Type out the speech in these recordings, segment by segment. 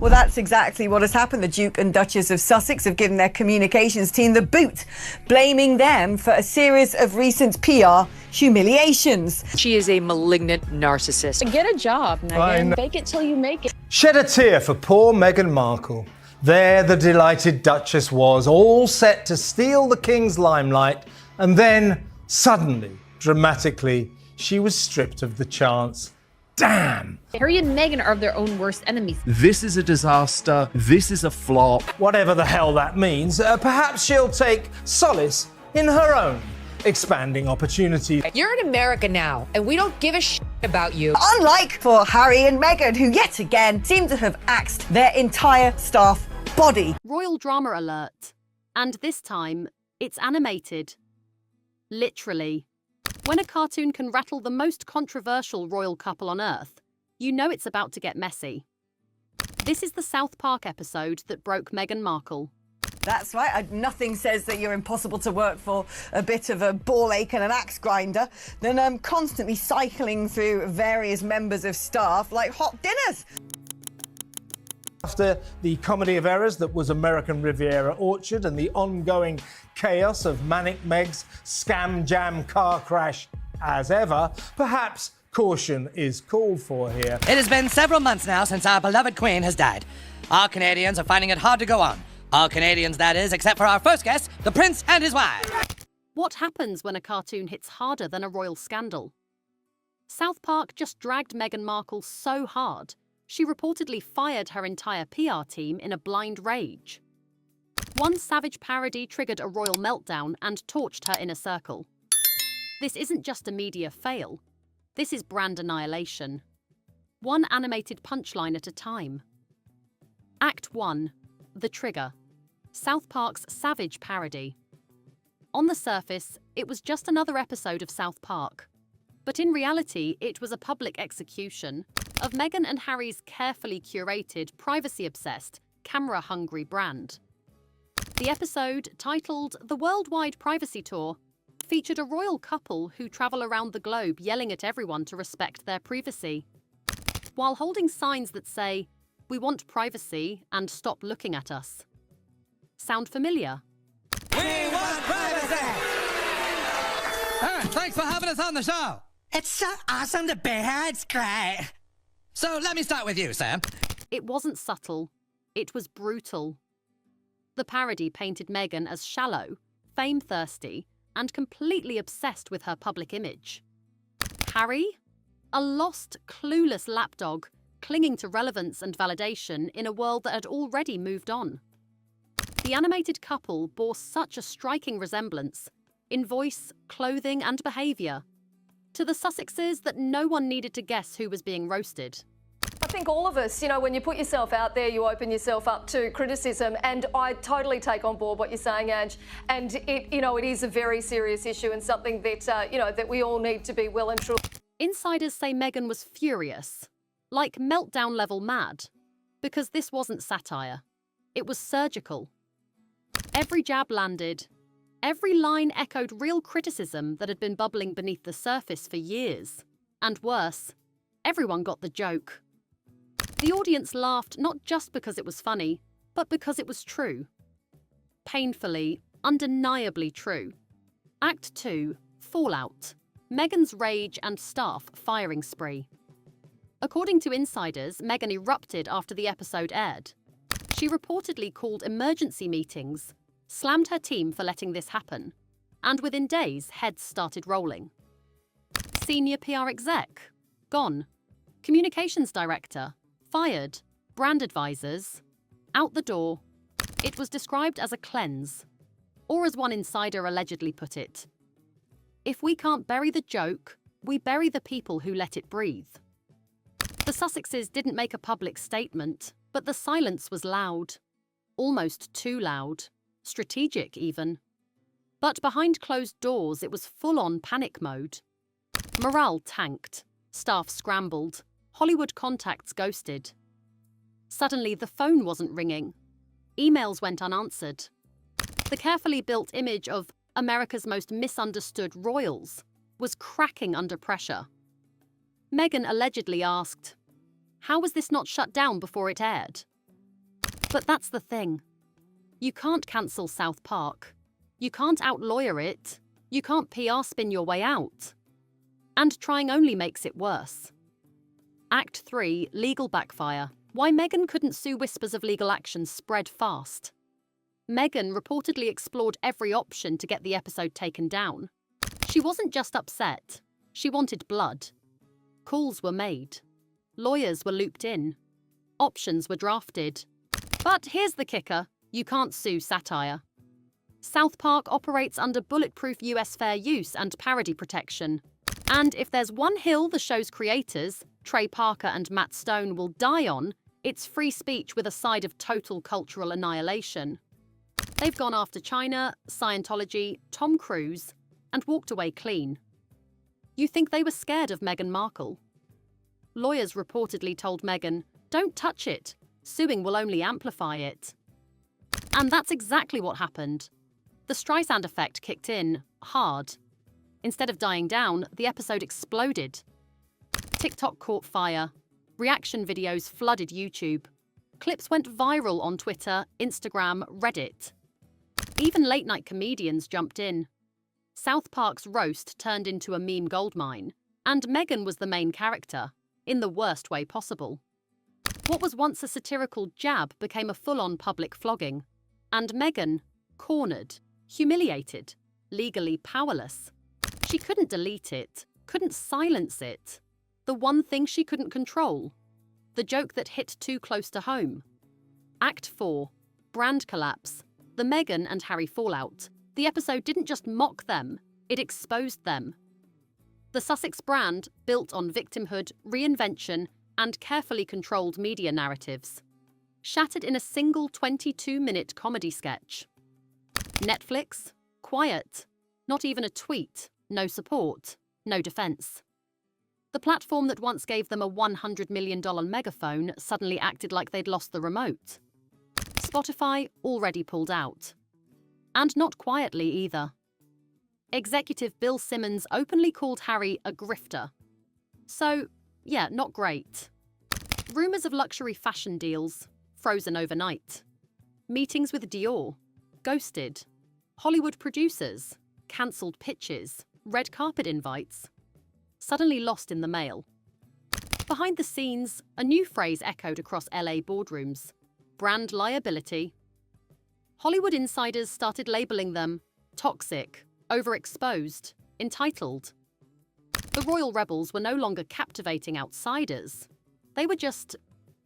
Well, that's exactly what has happened. The Duke and Duchess of Sussex have given their communications team the boot, blaming them for a series of recent PR humiliations. She is a malignant narcissist. Get a job, Meghan. Fake it till you make it. Shed a tear for poor Meghan Markle. There the delighted Duchess was, all set to steal the King's limelight, and then, suddenly, dramatically, she was stripped of the chance. Damn! Harry and Meghan are their own worst enemies. This is a disaster. This is a flop. Whatever the hell that means, perhaps she'll take solace in her own expanding opportunities. You're in America now, and we don't give a shit about you. Unlike for Harry and Meghan, who yet again seem to have axed their entire staff body. Royal drama alert. And this time, it's animated. Literally. When a cartoon can rattle the most controversial royal couple on Earth, you know it's about to get messy. This is the South Park episode that broke Meghan Markle. That's right. Nothing says that you're impossible to work for a bit of a ball ache and an axe grinder than constantly cycling through various members of staff like hot dinners. After the comedy of errors that was American Riviera Orchard and the ongoing chaos of Manic Meg's scam jam car crash as ever, perhaps caution is called for here. It has been several months now since our beloved Queen has died. Our Canadians are finding it hard to go on. All Canadians, that is, except for our first guest, the Prince and his wife. What happens when a cartoon hits harder than a royal scandal? South Park just dragged Meghan Markle so hard, she reportedly fired her entire PR team in a blind rage. One savage parody triggered a royal meltdown and torched her inner circle. This isn't just a media fail. This is brand annihilation. One animated punchline at a time. Act 1. The Trigger. South Park's savage parody. On the surface, it was just another episode of South Park. But in reality, it was a public execution of Meghan and Harry's carefully curated, privacy-obsessed, camera-hungry brand. The episode, titled The Worldwide Privacy Tour, featured a royal couple who travel around the globe yelling at everyone to respect their privacy, while holding signs that say, "We want privacy and stop looking at us." Sound familiar? We want privacy! Thanks for having us on the show. It's so awesome to be here. It's great. So let me start with you, Sam. It wasn't subtle. It was brutal. The parody painted Meghan as shallow, fame-thirsty, and completely obsessed with her public image. Harry? A lost, clueless lapdog, clinging to relevance and validation in a world that had already moved on. The animated couple bore such a striking resemblance, in voice, clothing, and behaviour, to the Sussexes that no one needed to guess who was being roasted. I think all of us, when you put yourself out there, you open yourself up to criticism, and I totally take on board what you're saying, Ange. And it is a very serious issue and something that, that we all need to be well and truly. Insiders say Meghan was furious, like meltdown level mad, because this wasn't satire. It was surgical. Every jab landed. Every line echoed real criticism that had been bubbling beneath the surface for years. And worse, everyone got the joke. The audience laughed not just because it was funny, but because it was true. Painfully, undeniably true. Act 2, Fallout. Meghan's rage and staff firing spree. According to insiders, Meghan erupted after the episode aired. She reportedly called emergency meetings, slammed her team for letting this happen, and within days, heads started rolling. Senior PR exec, gone. Communications director, fired. Brand advisors, out the door. It was described as a cleanse, or as one insider allegedly put it, "If we can't bury the joke, we bury the people who let it breathe." The Sussexes didn't make a public statement, but the silence was loud. Almost too loud. Strategic, even. But behind closed doors, it was full-on panic mode. Morale tanked. Staff scrambled. Hollywood contacts ghosted. Suddenly, the phone wasn't ringing. Emails went unanswered. The carefully built image of America's most misunderstood royals was cracking under pressure. Meghan allegedly asked, "How was this not shut down before it aired?" But that's the thing. You can't cancel South Park. You can't out-lawyer it. You can't PR spin your way out. And trying only makes it worse. Act 3, Legal Backfire. Why Meghan couldn't sue. Whispers of legal action spread fast. Meghan reportedly explored every option to get the episode taken down. She wasn't just upset. She wanted blood. Calls were made. Lawyers were looped in. Options were drafted. But here's the kicker. You can't sue satire. South Park operates under bulletproof US fair use and parody protection. And if there's one hill the show's creators, Trey Parker and Matt Stone, will die on, it's free speech with a side of total cultural annihilation. They've gone after China, Scientology, Tom Cruise, and walked away clean. You think they were scared of Meghan Markle? Lawyers reportedly told Meghan, "Don't touch it. Suing will only amplify it." And that's exactly what happened. The Streisand effect kicked in hard. Instead of dying down, the episode exploded. TikTok caught fire. Reaction videos flooded YouTube. Clips went viral on Twitter, Instagram, Reddit. Even late-night comedians jumped in. South Park's roast turned into a meme goldmine, and Meghan was the main character, in the worst way possible. What was once a satirical jab became a full-on public flogging, and Meghan, cornered, humiliated, legally powerless. She couldn't delete it, couldn't silence it. The one thing she couldn't control. The joke that hit too close to home. Act 4, Brand Collapse. The Meghan and Harry fallout. The episode didn't just mock them, it exposed them. The Sussex brand, built on victimhood, reinvention, and carefully controlled media narratives, shattered in a single 22-minute comedy sketch. Netflix? Quiet. Not even a tweet. No support. No defense. The platform that once gave them a $100 million megaphone suddenly acted like they'd lost the remote. Spotify already pulled out. And not quietly either. Executive Bill Simmons openly called Harry a grifter. So, yeah, not great. Rumours of luxury fashion deals, frozen overnight. Meetings with Dior, ghosted. Hollywood producers, cancelled pitches, red carpet invites. Suddenly lost in the mail. Behind the scenes, a new phrase echoed across LA boardrooms. Brand liability. Hollywood insiders started labelling them toxic, overexposed, entitled. The royal rebels were no longer captivating outsiders. They were just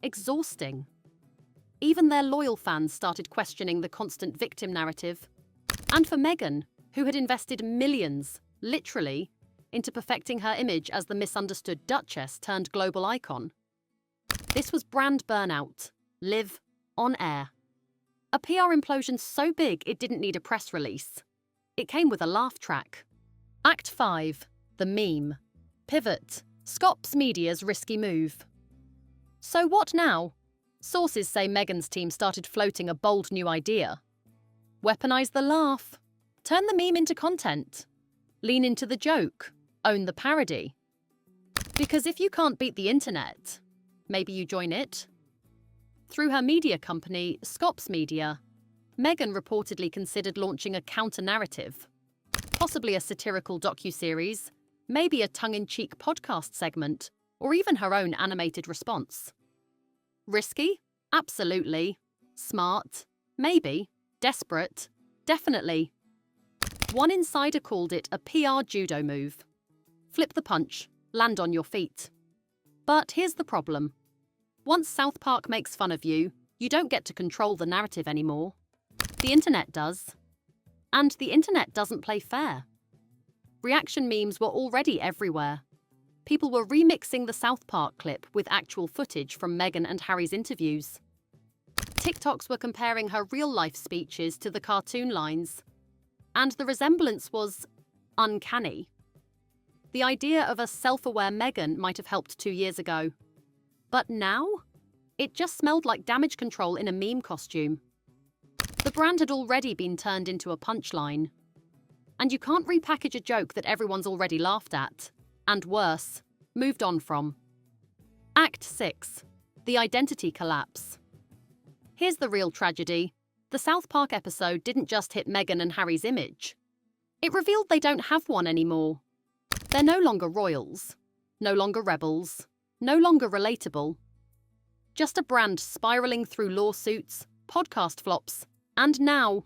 exhausting. Even their loyal fans started questioning the constant victim narrative. And for Meghan, who had invested millions, literally, into perfecting her image as the misunderstood Duchess turned global icon. This was brand burnout, live, on air. A PR implosion so big it didn't need a press release. It came with a laugh track. Act 5, the meme. Pivot, Scops Media's risky move. So what now? Sources say Meghan's team started floating a bold new idea. Weaponize the laugh. Turn the meme into content. Lean into the joke. Own the parody. Because if you can't beat the internet, maybe you join it. Through her media company, Scops Media, Meghan reportedly considered launching a counter-narrative. Possibly a satirical docuseries, maybe a tongue-in-cheek podcast segment, or even her own animated response. Risky? Absolutely. Smart? Maybe. Desperate? Definitely. One insider called it a PR judo move. Flip the punch, land on your feet. But here's the problem. Once South Park makes fun of you, you don't get to control the narrative anymore. The internet does. And the internet doesn't play fair. Reaction memes were already everywhere. People were remixing the South Park clip with actual footage from Meghan and Harry's interviews. TikToks were comparing her real-life speeches to the cartoon lines. And the resemblance was uncanny. The idea of a self-aware Meghan might have helped 2 years ago. But now? It just smelled like damage control in a meme costume. The brand had already been turned into a punchline. And you can't repackage a joke that everyone's already laughed at. And worse, moved on from. Act 6. The identity collapse. Here's the real tragedy. The South Park episode didn't just hit Meghan and Harry's image. It revealed they don't have one anymore. They're no longer royals, no longer rebels, no longer relatable. Just a brand spiraling through lawsuits, podcast flops, and now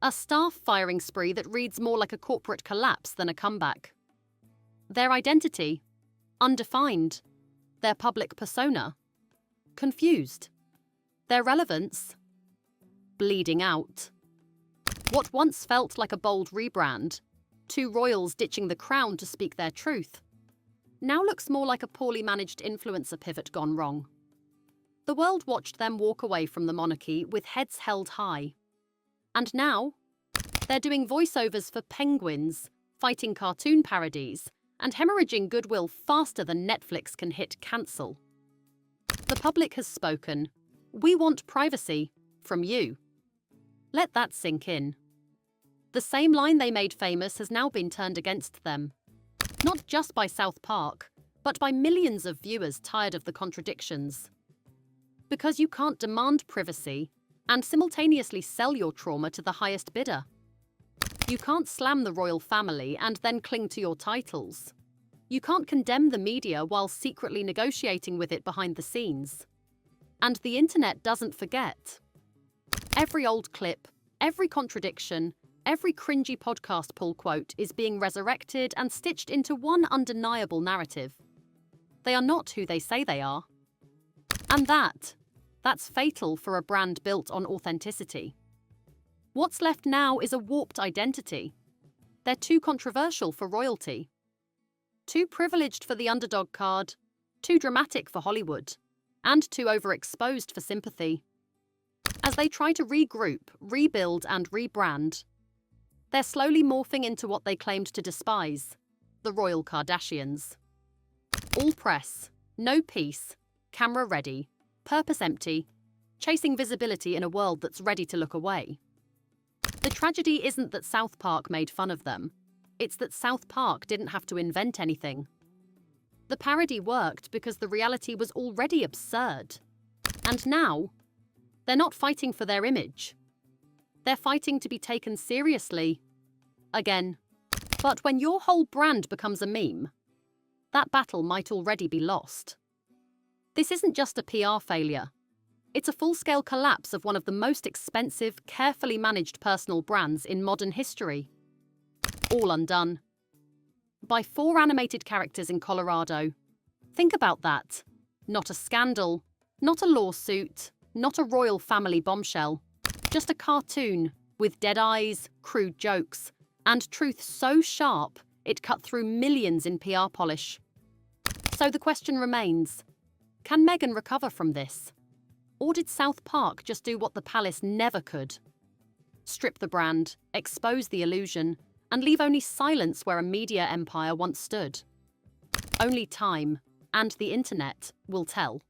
a staff firing spree that reads more like a corporate collapse than a comeback. Their identity, undefined. Their public persona, confused. Their relevance, bleeding out. What once felt like a bold rebrand, two royals ditching the crown to speak their truth, now looks more like a poorly managed influencer pivot gone wrong. The world watched them walk away from the monarchy with heads held high. And now, they're doing voiceovers for penguins, fighting cartoon parodies, and hemorrhaging goodwill faster than Netflix can hit cancel. The public has spoken. We want privacy from you. Let that sink in. The same line they made famous has now been turned against them. Not just by South Park, but by millions of viewers tired of the contradictions. Because you can't demand privacy and simultaneously sell your trauma to the highest bidder. You can't slam the royal family and then cling to your titles. You can't condemn the media while secretly negotiating with it behind the scenes. And the internet doesn't forget. Every old clip, every contradiction, every cringy podcast pull quote is being resurrected and stitched into one undeniable narrative. They are not who they say they are. And that's fatal for a brand built on authenticity. What's left now is a warped identity. They're too controversial for royalty. Too privileged for the underdog card, too dramatic for Hollywood, and too overexposed for sympathy. As they try to regroup, rebuild, and rebrand, they're slowly morphing into what they claimed to despise, the royal Kardashians. All press, no peace, camera ready, purpose empty, chasing visibility in a world that's ready to look away. The tragedy isn't that South Park made fun of them. It's that South Park didn't have to invent anything. The parody worked because the reality was already absurd. And now, they're not fighting for their image. They're fighting to be taken seriously. Again. But when your whole brand becomes a meme, that battle might already be lost. This isn't just a PR failure. It's a full-scale collapse of one of the most expensive, carefully managed personal brands in modern history. All undone. By 4 animated characters in Colorado. Think about that. Not a scandal, not a lawsuit, not a royal family bombshell. Just a cartoon with dead eyes, crude jokes, and truth so sharp it cut through millions in PR polish. So the question remains, can Meghan recover from this? Or did South Park just do what the palace never could? Strip the brand, expose the illusion, and leave only silence where a media empire once stood. Only time, and the internet, will tell.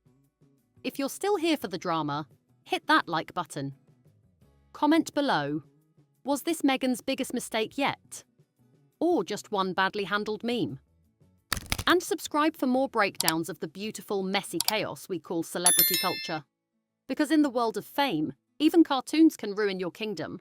If you're still here for the drama, hit that like button. Comment below, was this Meghan's biggest mistake yet? Or just one badly handled meme? And subscribe for more breakdowns of the beautiful, messy chaos we call celebrity culture. Because in the world of fame, even cartoons can ruin your kingdom.